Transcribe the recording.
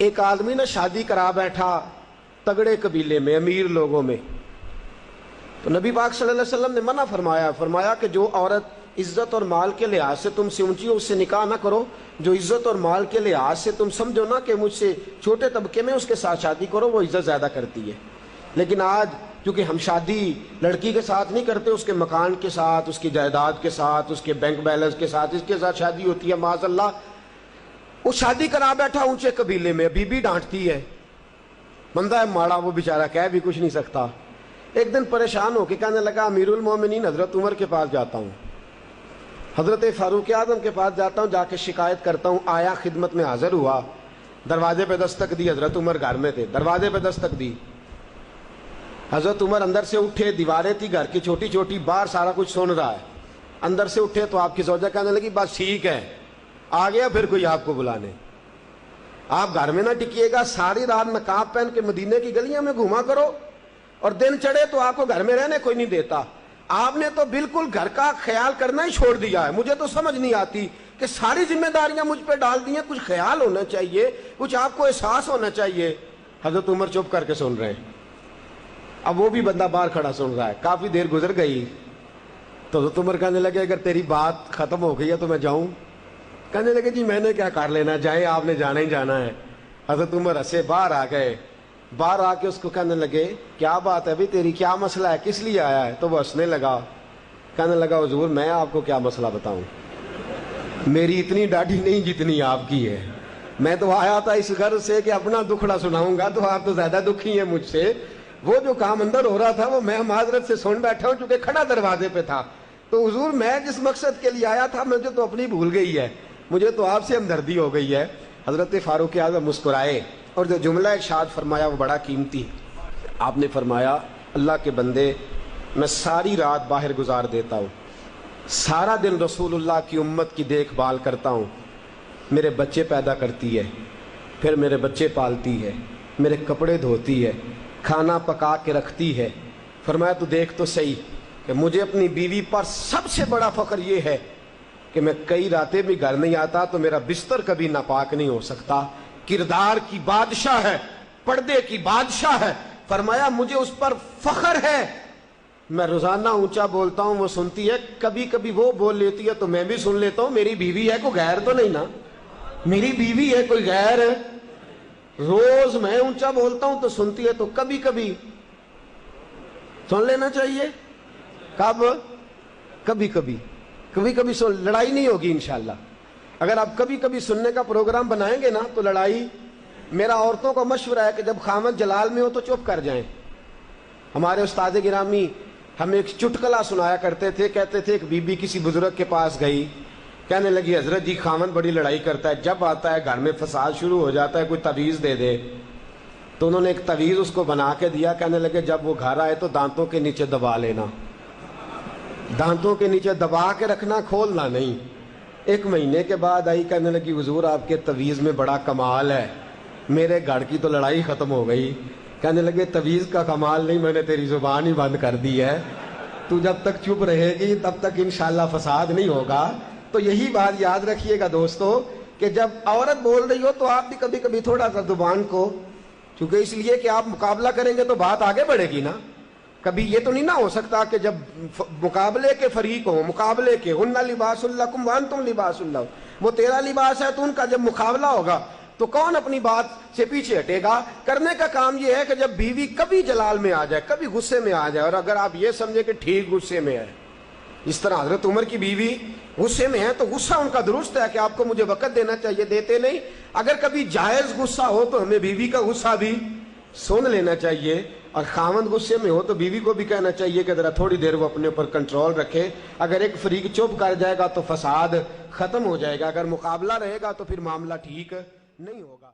ایک آدمی نے شادی کرا بیٹھا تگڑے قبیلے میں، امیر لوگوں میں، تو نبی پاک صلی اللہ علیہ وسلم نے منع فرمایا کہ جو عورت عزت اور مال کے لحاظ سے تم سے اونچی ہو اس سے نکاح نہ کرو، جو عزت اور مال کے لحاظ سے تم سمجھو نا کہ مجھ سے چھوٹے طبقے میں، اس کے ساتھ شادی کرو، وہ عزت زیادہ کرتی ہے۔ لیکن آج کیونکہ ہم شادی لڑکی کے ساتھ نہیں کرتے، اس کے مکان کے ساتھ، اس کی جائیداد کے ساتھ، اس کے بینک بیلنس کے ساتھ، اس کے ساتھ شادی ہوتی ہے معاذ اللہ۔ وہ شادی کرا بیٹھا اونچے قبیلے میں، بیوی ڈانٹتی ہے، بندہ ہے ماڑا، وہ بیچارہ کہہ بھی کچھ نہیں سکتا۔ ایک دن پریشان ہو کے کہنے لگا امیر المومنین حضرت عمر کے پاس جاتا ہوں، حضرت فاروق اعظم کے پاس جاتا ہوں، جا کے شکایت کرتا ہوں۔ آیا، خدمت میں حاضر ہوا، دروازے پہ دستک دی، حضرت عمر گھر میں تھے، دروازے پہ دستک دی، حضرت عمر اندر سے اٹھے، دیواریں تھی گھر کی چھوٹی چھوٹی، باہر سارا کچھ سن رہا ہے، اندر سے اٹھے تو آپ کی زوجہ کہنے لگی بس ٹھیک ہے، آ گیا پھر کوئی آپ کو بلانے، آپ گھر میں نہ ٹکیے گا، ساری رات نقاب پہن کے مدینے کی گلیاں میں گھوما کرو، اور دن چڑھے تو آپ کو گھر میں رہنے کوئی نہیں دیتا۔ آپ نے تو بالکل گھر کا خیال کرنا ہی چھوڑ دیا ہے۔ مجھے تو سمجھ نہیں آتی کہ ساری ذمہ داریاں مجھ پہ ڈال دی ہیں، کچھ خیال ہونا چاہیے، کچھ آپ کو احساس ہونا چاہیے۔ حضرت عمر چپ کر کے سن رہے ہیں، اب وہ بھی بندہ باہر کھڑا سن رہا ہے۔ کافی دیر گزر گئی تو حضرت عمر کہنے لگے اگر تیری بات ختم ہو گئی ہے تو میں جاؤں؟ کہنے لگے جی میں نے کیا کر لینا، جائیں، آپ نے جانا ہی جانا ہے۔ حضرت عمر ہنسے، باہر آ گئے، باہر آ کے اس کو کہنے لگے کیا بات ہے بھی تیری، کیا مسئلہ ہے، کس لیے آیا ہے؟ تو وہ ہنسنے لگا، کہنے لگا حضور میں آپ کو کیا مسئلہ بتاؤں، میری اتنی ڈاڈھی نہیں جتنی آپ کی ہے، میں تو آیا تھا اس غرض سے کہ اپنا دکھڑا سناؤں گا، تو آپ تو زیادہ دکھی ہیں مجھ سے۔ وہ جو کام اندر ہو رہا تھا وہ میں معذرت سے سن بیٹھا ہوں، چونکہ کھڑا دروازے پہ تھا۔ تو حضور میں جس مقصد کے لیے آیا تھا مجھے تو اپنی بھول گئی ہے، مجھے تو آپ سے ہمدردی ہو گئی ہے۔ حضرت فاروق اعظم مسکرائے اور جو جملہ ارشاد فرمایا وہ بڑا قیمتی۔ آپ نے فرمایا اللہ کے بندے، میں ساری رات باہر گزار دیتا ہوں، سارا دن رسول اللہ کی امت کی دیکھ بھال کرتا ہوں، میرے بچے پیدا کرتی ہے، پھر میرے بچے پالتی ہے، میرے کپڑے دھوتی ہے، کھانا پکا کے رکھتی ہے۔ فرمایا تو دیکھ تو صحیح کہ مجھے اپنی بیوی پر سب سے بڑا فخر یہ ہے کہ میں کئی راتیں بھی گھر نہیں آتا تو میرا بستر کبھی ناپاک نہیں ہو سکتا۔ کردار کی بادشاہ ہے، پردے کی بادشاہ ہے۔ فرمایا مجھے اس پر فخر ہے، میں روزانہ اونچا بولتا ہوں وہ سنتی ہے، کبھی کبھی وہ بول لیتی ہے تو میں بھی سن لیتا ہوں، میری بیوی ہے، کوئی غیر تو نہیں نا، میری بیوی ہے، کوئی غیر ہے؟ روز میں اونچا بولتا ہوں تو سنتی ہے، تو کبھی کبھی سن لینا چاہیے۔ کب؟ کبھی کبھی سن، لڑائی نہیں ہوگی انشاءاللہ۔ اگر آپ کبھی کبھی سننے کا پروگرام بنائیں گے نا تو لڑائی، میرا عورتوں کا مشورہ ہے کہ جب خامد جلال میں ہو تو چپ کر جائیں۔ ہمارے استاد گرامی ہمیں ایک چٹکلا سنایا کرتے تھے، کہتے تھے ایک بی بی کسی بزرگ کے پاس گئی، کہنے لگی حضرت جی خامد بڑی لڑائی کرتا ہے، جب آتا ہے گھر میں فساد شروع ہو جاتا ہے، کوئی تعویذ دے دے۔ تو انہوں نے ایک تعویذ اس کو بنا کے دیا، کہنے لگے جب وہ گھر آئے تو دانتوں کے نیچے دبا لینا، دانتوں کے نیچے دبا کے رکھنا، کھولنا نہیں۔ ایک مہینے کے بعد آئی، کہنے لگی حضور آپ کے تعویذ میں بڑا کمال ہے، میرے گھر کی تو لڑائی ختم ہو گئی۔ کہنے لگے تعویذ کا کمال نہیں، میں نے تیری زبان ہی بند کر دی ہے، تو جب تک چپ رہے گی تب تک انشاءاللہ فساد نہیں ہوگا۔ تو یہی بات یاد رکھیے گا دوستو کہ جب عورت بول رہی ہو تو آپ بھی کبھی کبھی تھوڑا سا زبان کو، چونکہ اس لیے کہ آپ مقابلہ کریں گے تو بات آگے بڑھے گی نا۔ کبھی یہ تو نہیں نہ ہو سکتا کہ جب مقابلے کے فریق ہوں، مقابلے کے، ہن لباس لکم وانتم لباس لہم، وہ تیرا لباس ہے تو ان کا جب مقابلہ ہوگا تو کون اپنی بات سے پیچھے ہٹے گا؟ کرنے کا کام یہ ہے کہ جب بیوی کبھی جلال میں آ جائے، کبھی غصے میں آ جائے، اور اگر آپ یہ سمجھے کہ ٹھیک غصے میں ہے، اس طرح حضرت عمر کی بیوی غصے میں ہے تو غصہ ان کا درست ہے کہ آپ کو مجھے وقت دینا چاہیے، دیتے نہیں۔ اگر کبھی جائز غصہ ہو تو ہمیں بیوی کا غصہ بھی سن لینا چاہیے، اور خاوند غصے میں ہو تو بیوی کو بھی کہنا چاہیے کہ ذرا تھوڑی دیر وہ اپنے اوپر کنٹرول رکھے۔ اگر ایک فریق چپ کر جائے گا تو فساد ختم ہو جائے گا، اگر مقابلہ رہے گا تو پھر معاملہ ٹھیک نہیں ہوگا۔